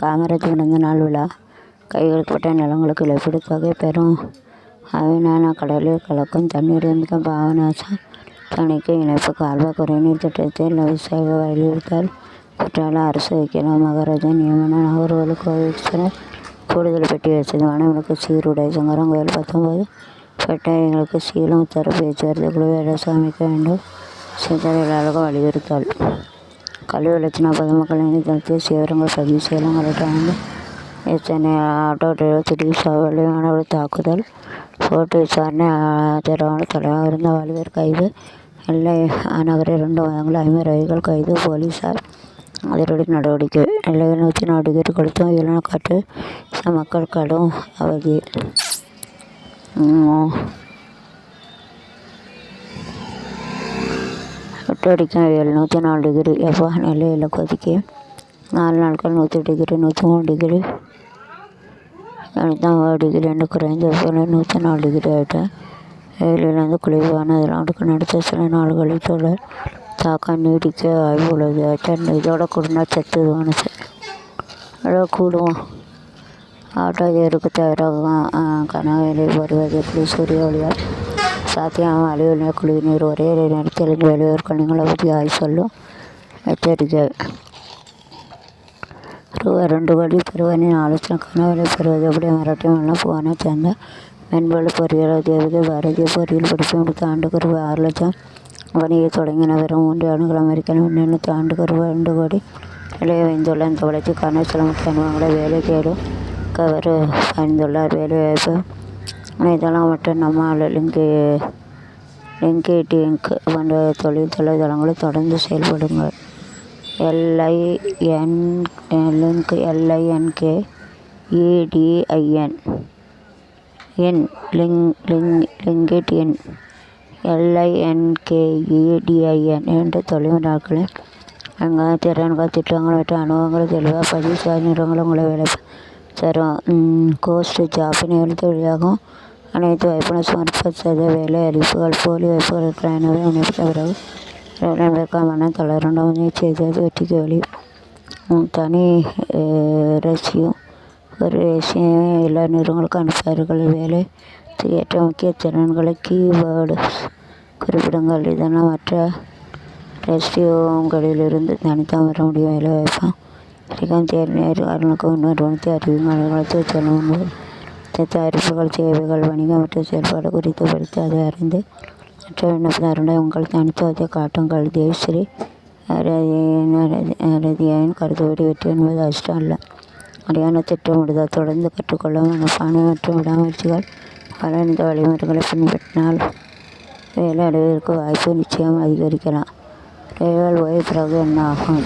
காமராஜ் பிறந்த நாள் விழா கையெழுப்பட்ட நிலங்களுக்கு இழப்பீடு தொகை பெறும் அவிஞான கடலில் கலக்கும் தண்ணீர் மிக்க பாபநாசம் தணிக்கை இணைப்பு கால்வாய் குறைநீர் திட்டத்தில் விவசாயிகள் வலியுறுத்தல் குற்றால அரசு வைக்கலாம் மகாராஜா நியமன நாகர்கோவில் கோடீஸ்வரர் கூடுதல் பெட்டி வசதி மாணவர்களுக்கு சீருடை சங்கரங்கோயில் 19 பெட்டைகளுக்கு சீலம் உத்தரவு பேச்சுவார்த்தை குழு அரசு அமைக்க வேண்டும் சித்தரியாளர்கள் வலியுறுத்தல் கல்வி வளர்ச்சினா பொதுமக்கள் இணையதளத்தில் சிவரங்கள் பதிவு செய்யலாம் கலெக்டர் சென்னை ஆட்டோ டிரைவர் திடீர் சாவலி மாணவர் தாக்குதல் கோர்ட்டு விசாரணை ஆஜரான தலைவராக இருந்த வாலிபர் கைது எல்லை நகரில் 2 மாதங்கள் 50 ரவிகள் கைது போலீசார் அதிரடி நடவடிக்கை எல்லையில் 104 டிகிரி கொளுத்தும் இயலான காற்று மக்கள் கடும் அவதி ஒட்டடிக்கும் வெயில் 104 டிகிரி எப்போ நெல்லையில் கொதிக்க 4 நாட்கள் 100 டிகிரி 103 டிகிரி 90 டிகிரி என்று குறைந்த வெப்பநிலை 104 டிகிரி ஆகிட்டேன் வெயிலிலிருந்து குளிர்வான அதற்கு அடுத்த சில நாள்களில் தொடர் தாக்கம் நீடிக்க வாய்ப்பு உள்ளது இதோட கூடுனா சத்து மனசு அதோட கூடுவோம் ஆட்டோ தேர்வுக்கு தயாராக கனவேலை வருவது எப்படி சூரிய ஒளியால் சாத்தியமாக அலுவலக குழுவினர் ஒரே நேரத்தில் வெளியூர்கள் நீங்கள் பற்றி ஆய் சொல்லும் எச்சரிக்கை ரூபாய் 2 கோடி பெறுவனின் ஆலோசனை கனவேலை பெறுவது எப்படி மராட்டியம் புவனை சேர்ந்த மென்பொருள் பொறியியல் தேவதை பாரதிய பொறியியல் படிப்பு முடித்த ஆண்டுக்கு ரூபாய் 6 லட்சம் வணிகை தொடங்கின வெறும் 3 ஆண்டுகள் அமெரிக்கன் முன்னெடுத்த ஆண்டுக்கு ரூபாய் 2 கோடி நிலையை வைந்துள்ள இந்த வளர்ச்சிக்கான சில முக்கிய அனுபவங்களை வேலை தேடும் கவர் பயந்துள்ளார் வேலைவாய்ப்பு இணையதளம் மற்றும் நம்ம லிங்க்டின் போன்ற தொழில் தலைதளங்களில் தொடர்ந்து செயல்படுங்கள் லிங்க்டின் என்ற தொழில் நாட்களில் அங்கே திறன்கள் திட்டங்கள் மற்றும் அனுபவங்களை தெளிவாக பதிவு செய்த நிறுவனங்கள் உங்களை வேலை தரும் கோஸ்ட் ஜாப்பின் எழுத்து வழியாகவும் அனைத்து வாய்ப்புகள் சமர்ப்பித்த வேலை அறிவிப்புகள் போலி வாய்ப்புகள் எனவே இணைப்பிட்ட பிறகு வேலைக்கான தளர்ந்த முயற்சி செய்தது வெற்றிக்கு வழி தனி ஒரு எல்லா நிறுவனங்களுக்கும் அனுப்புவார்கள் வேலை ஏற்ற முக்கிய திறன்களை கீவேர்டு குறிப்பிடுங்கள் இதனால் மற்ற ரெஸ்யூம்களிலிருந்து தனித்தான் வர முடியும் வேலை வாய்ப்பாக தேர்ந்தெடுக்க நிறுவனத்தை அறிவியல் செல்லும் தயாரிப்புகள் சேவைகள் வணிகம் மற்றும் செயல்பாடு குறித்து படித்து அதை அறிந்து மற்ற விண்ணப்பதாரருடைய உங்கள் தனித்துவத்தை காட்டுங்கள் தேவ்ஸ்ரீ அரதியின் கருத்துப்படி வெற்றி என்பது அஷ்டம் அல்ல சரியான திட்டமிடுதல் தொடர்ந்து கற்றுக்கொள்ள மனப்பான்மை மற்றும் விடாமுயற்சிகள் பல இந்த வழிமுறைகளை பின்பற்றினால் வேலை அடைவதற்கு வாய்ப்பு நிச்சயம் அதிகரிக்கலாம் வேலைகள் ஓய்வு பிறகு என்ன ஆகும்